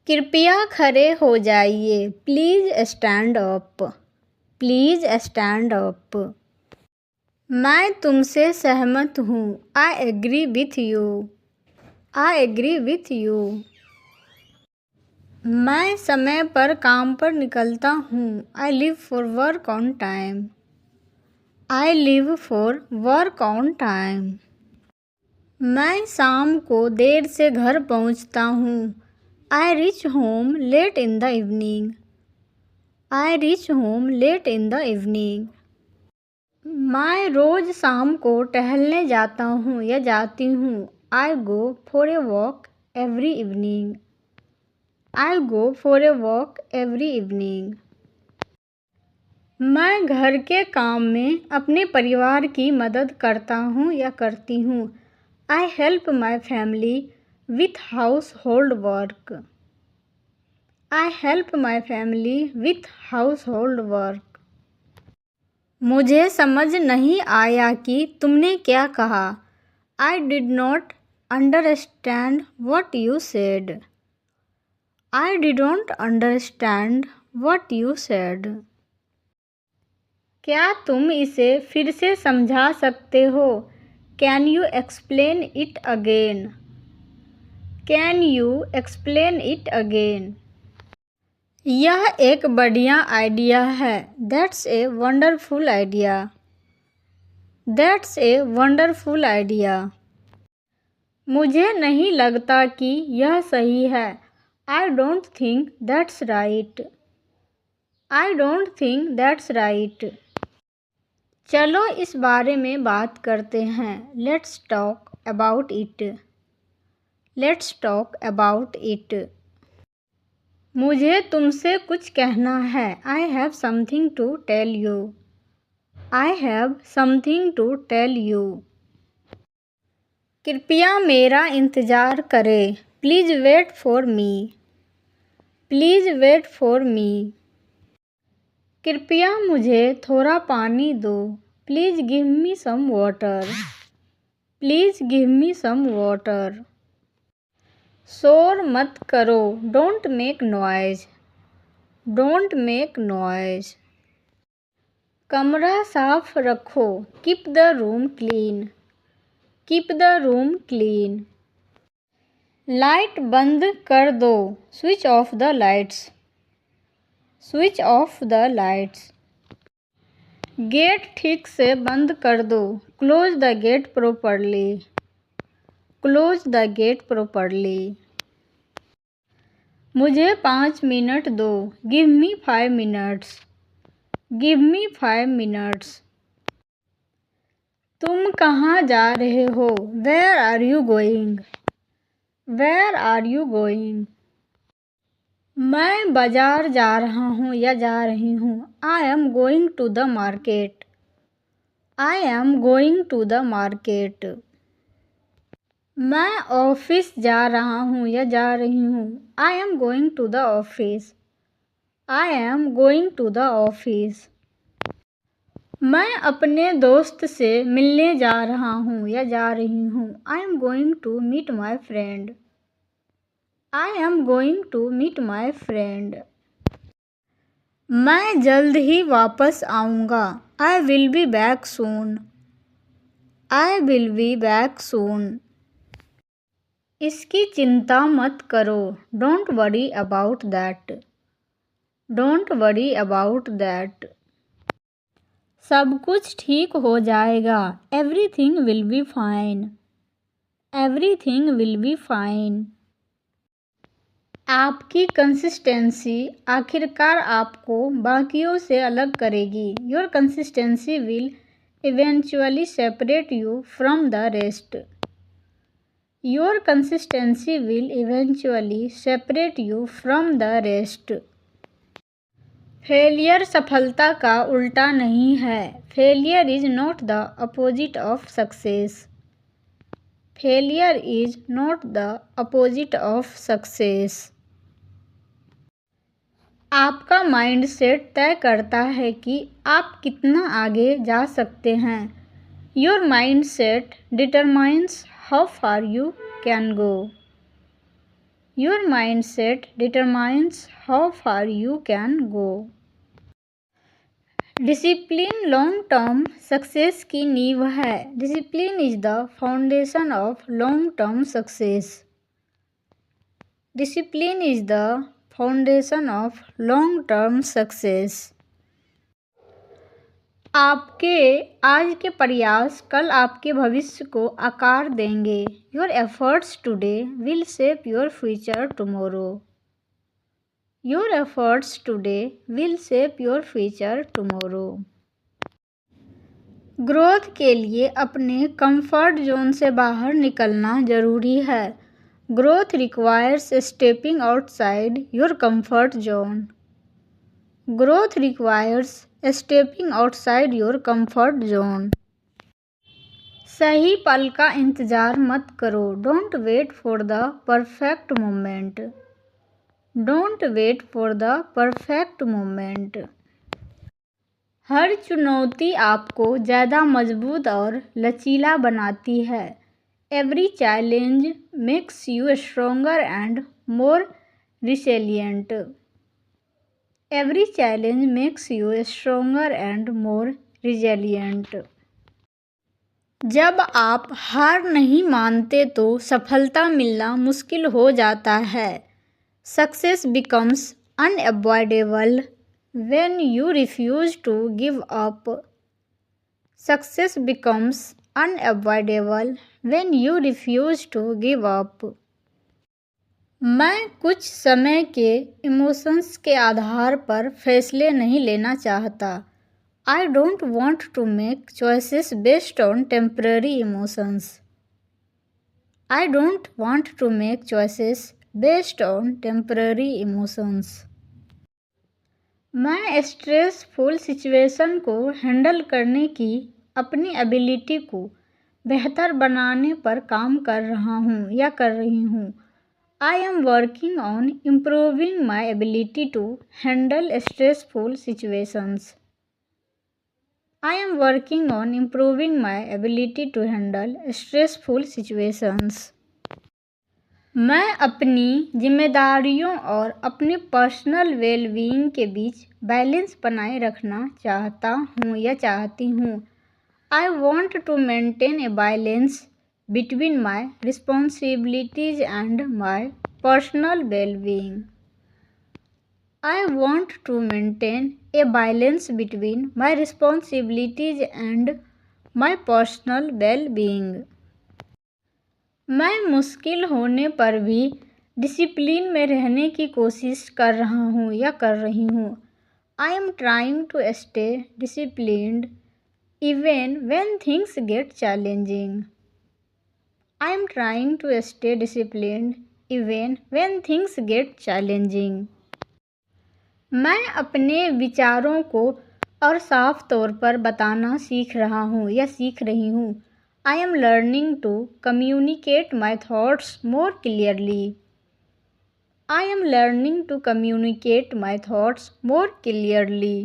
कृपया खड़े हो जाइए। Please stand up. Please stand up. मैं तुमसे सहमत हूँ। I agree with you. I agree with you. मैं समय पर काम पर निकलता हूँ। I leave for work on time. I leave for work on time. मैं शाम को देर से घर पहुँचता हूँ। I reach home late in the evening. I reach home late in the evening. मैं रोज़ शाम को टहलने जाता हूँ या जाती हूँ। I go for a walk every evening. I go for a walk every evening. मैं घर के काम में अपने परिवार की मदद करता हूँ या करती हूँ। I help my family with house hold work. I help my family with house hold work. मुझे समझ नहीं आया कि तुमने क्या कहा। I did not understand what you said. I did not understand what you said. क्या तुम इसे फिर से समझा सकते हो? Can you explain it again? Can you explain it again? यह एक बढ़िया आइडिया है। That's a wonderful idea. That's a wonderful idea. मुझे नहीं लगता कि यह सही है। I don't think that's right. I don't think that's right. चलो इस बारे में बात करते हैं। Let's talk about it. Let's talk about it. मुझे तुमसे कुछ कहना है। I have something to tell you. I have something to tell you. कृपया मेरा इंतज़ार करें। Please wait for me. Please wait for me. कृपया मुझे थोड़ा पानी दो। Please give me some water. Please give me some water. शोर मत करो। Don't make noise. Don't make noise. कमरा साफ रखो। Keep the room clean. Keep the room clean. Light बंद कर दो। Switch off the lights. Switch off the lights. Gate ठीक से बंद कर दो। Close the gate properly. Close the gate properly. मुझे 5 मिनट दो। Give me 5 minutes. Give me 5 minutes. तुम कहाँ जा रहे हो? Where are you going? Where are you going? मैं बाजार जा रहा हूँ या जा रही हूँ। I am going to the market. I am going to the market. मैं ऑफिस जा रहा हूँ या जा रही हूँ। I am going to the office. I am going to the office. मैं अपने दोस्त से मिलने जा रहा हूँ या जा रही हूँ। I am going to meet my friend. I am going to meet my friend. मैं जल्द ही वापस आऊँगा। I will be back soon. I will be back soon. इसकी चिंता मत करो। Don't worry about that. Don't worry about that. सब कुछ ठीक हो जाएगा। Everything will be fine. Everything will be fine. आपकी कंसिस्टेंसी आखिरकार आपको बाकियों से अलग करेगी। Your consistency will eventually separate you from the rest. Your consistency will eventually separate you from the rest. Failure सफलता का उल्टा नहीं है। Failure is not the opposite of success. Failure is not the opposite of success. आपका mindset तय करता है कि आप कितना आगे जा सकते हैं। Your mindset determines how far you can go. Your mindset determines how far you can go. Discipline long term success की नींव है. Discipline is the foundation of long term success. Discipline is the foundation of long term success. आपके आज के प्रयास कल आपके भविष्य को आकार देंगे. Your efforts today will shape your future tomorrow. Your efforts today will shape your future tomorrow. Growth के लिए अपने कंफर्ट जोन से बाहर निकलना जरूरी है. Growth requires stepping outside your comfort zone. Growth requires stepping outside your comfort zone. सही पल का इंतज़ार मत करो. Don't wait for the perfect moment. Don't wait for the perfect moment. हर चुनौती आपको ज़्यादा मजबूत और लचीला बनाती है. Every challenge makes you stronger and more resilient. Every challenge makes you stronger and more resilient. जब आप हार नहीं मानते तो सफलता मिलना मुश्किल हो जाता है. Success becomes unavoidable when you refuse to give up. Success becomes unavoidable when you refuse to give up. मैं कुछ समय के इमोशंस के आधार पर फैसले नहीं लेना चाहता. I don't want to make choices based on temporary emotions. I don't want to make choices based on temporary emotions. मैं स्ट्रेसफुल सिचुएशन को हैंडल करने की अपनी एबिलिटी को बेहतर बनाने पर काम कर रहा हूँ या कर रही हूँ. I am working on improving my ability to handle stressful situations. I am working on improving my ability to handle stressful situations. मैं अपनी जिम्मेदारियों और अपने पर्सनल वेलबीइंग के बीच बैलेंस बनाए रखना चाहता हूँ या चाहती हूँ. I want to maintain a balance between my responsibilities and my personal wellbeing. I want to maintain a balance between my responsibilities and my personal wellbeing. मैं मुश्किल होने पर भी डिसिप्लिन में रहने की कोशिश कर रहा हूँ या कर रही हूँ. I am trying to stay disciplined even when things get challenging. I am trying to stay disciplined even when things get challenging. मैं अपने विचारों को और साफ तौर पर बताना सीख रहा हूँ या सीख रही हूँ. I am learning to communicate my thoughts more clearly. I am learning to communicate my thoughts more clearly.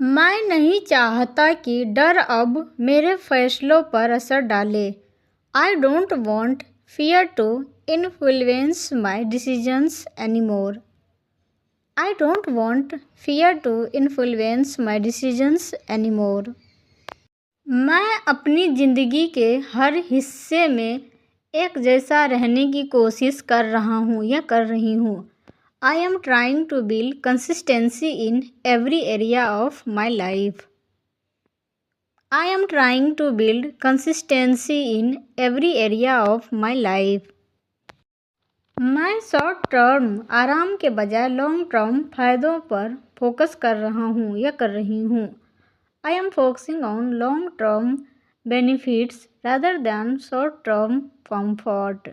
मैं नहीं चाहता कि डर अब मेरे फैसलों पर असर डाले. I don't want fear to influence my decisions anymore. I don't want fear to influence my decisions anymore. मैं अपनी ज़िंदगी के हर हिस्से में एक जैसा रहने की कोशिश कर रहा हूँ या कर रही हूँ. I am trying to build consistency in every area of my life. I am trying to build consistency in every area of my life. मैं शॉर्ट टर्म आराम के बजाय लॉन्ग टर्म फ़ायदों पर फोकस कर रहा हूँ या कर रही हूँ. I am focusing on long-term benefits rather than short-term comfort.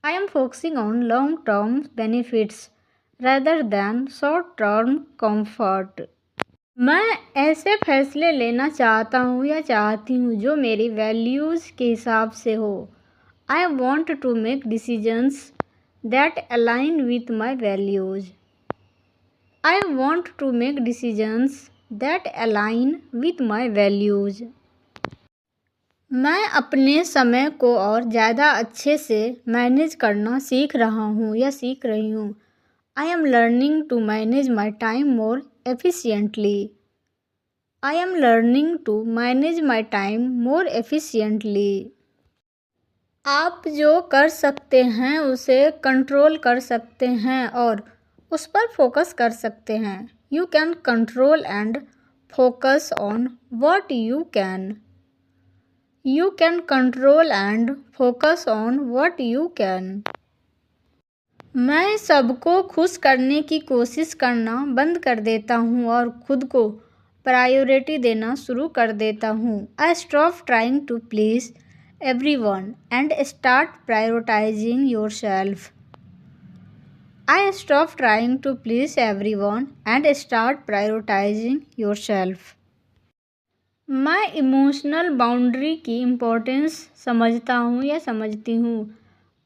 I am focusing on long-term benefits rather than short-term comfort. मैं ऐसे फैसले लेना चाहता हूँ या चाहती हूँ जो मेरी वैल्यूज़ के हिसाब से हो. I want to make decisions that align with my values. I want to make decisions that align with my values. मैं अपने समय को और ज़्यादा अच्छे से मैनेज करना सीख रहा हूँ या सीख रही हूँ। I am learning to manage my time more efficiently. I am learning to manage my time more efficiently. आप जो कर सकते हैं उसे कंट्रोल कर सकते हैं और उस पर फोकस कर सकते हैं। You can control and focus on what you can. You can control and focus on what you can. मैं सबको खुश करने की कोशिश करना बंद कर देता हूँ और खुद को प्रायोरिटी देना शुरू कर देता हूँ। I stop trying to please everyone and start prioritising yourself. I stop trying to please everyone and start prioritising yourself. मैं इमोशनल बाउंड्री की इम्पोर्टेंस समझता हूँ या समझती हूँ।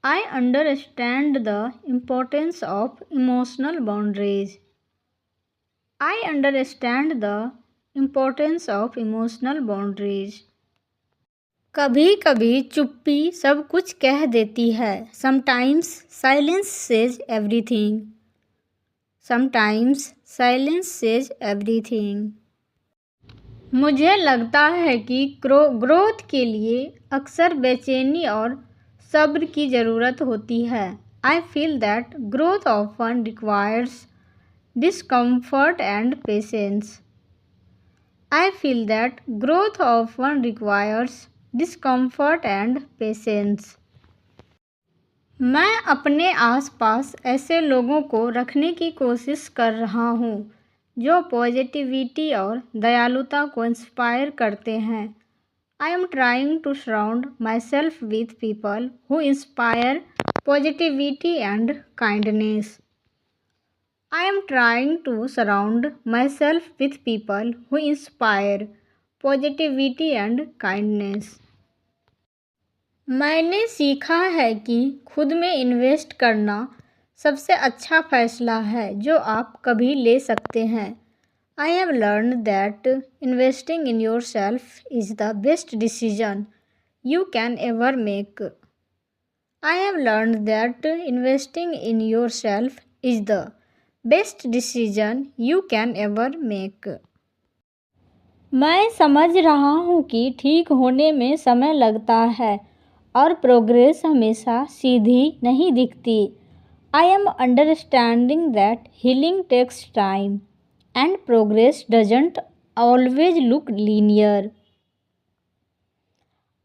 I understand the importance of emotional boundaries. I understand the importance of emotional boundaries. कभी कभी चुप्पी सब कुछ कह देती है। Sometimes silence says everything. Sometimes silence says everything. मुझे लगता है कि ग्रोथ के लिए अक्सर बेचैनी और सब्र की ज़रूरत होती है। I feel that growth often requires discomfort and patience. I feel that growth often requires discomfort and patience. मैं अपने आसपास ऐसे लोगों को रखने की कोशिश कर रहा हूँ जो पॉजिटिविटी और दयालुता को इंस्पायर करते हैं। I am trying to surround myself with people who inspire positivity and kindness. I am trying to surround myself with people who inspire positivity and kindness. मैंने सीखा है कि खुद में इन्वेस्ट करना सबसे अच्छा फैसला है जो आप कभी ले सकते हैं। I have learned that investing in yourself is the best decision you can ever make. I have learned that investing in yourself is the best decision you can ever make. मैं समझ रहा हूँ कि ठीक होने में समय लगता है और प्रोग्रेस हमेशा सीधी नहीं दिखती। I am understanding that healing takes time. And progress doesn't always look linear.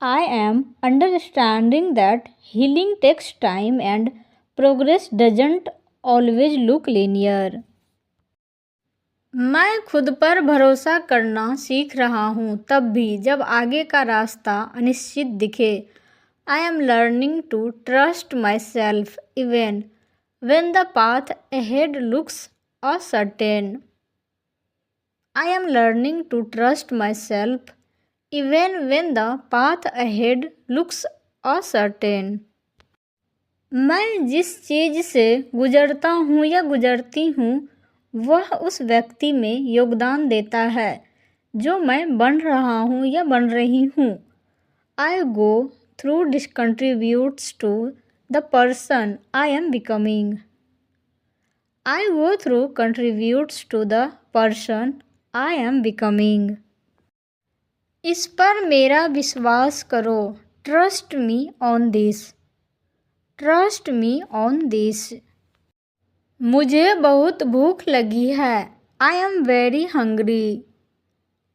I am understanding that healing takes time and progress doesn't always look linear. मैं खुद पर भरोसा करना सीख रहा हूँ तब भी जब आगे का रास्ता अनिश्चित दिखे। I am learning to trust myself even when the path ahead looks uncertain. I am learning to trust myself even when the path ahead looks uncertain. मैं जिस चीज़ से गुजरता हूँ या गुजरती हूँ वह उस व्यक्ति में योगदान देता है जो मैं बन रहा हूँ या बन रही हूँ। I go through this contributes to the person I am becoming. I go through contributes to the person I am becoming. इस पर मेरा विश्वास करो। Trust me on this. Trust me on this. मुझे बहुत भूख लगी है। I am very hungry.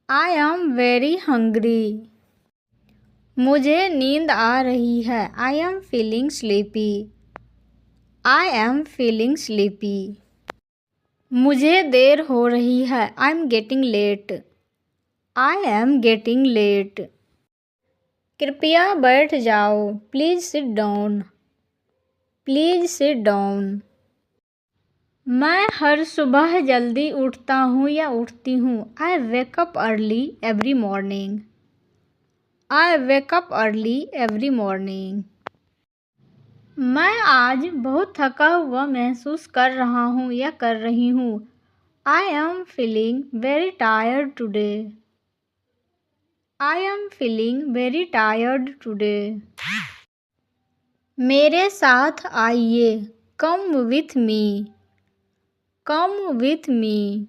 I am very hungry. मुझे नींद आ रही है। I am feeling sleepy. I am feeling sleepy. मुझे देर हो रही है। I am getting late. I am getting late. कृपया बैठ जाओ। Please sit down. Please sit down. मैं हर सुबह जल्दी उठता हूँ या उठती हूँ। I wake up early every morning. I wake up early every morning. मैं आज बहुत थका हुआ महसूस कर रहा हूँ या कर रही हूँ। I am feeling very tired today. I am feeling very tired today. मेरे साथ आइए. Come with me. Come with me.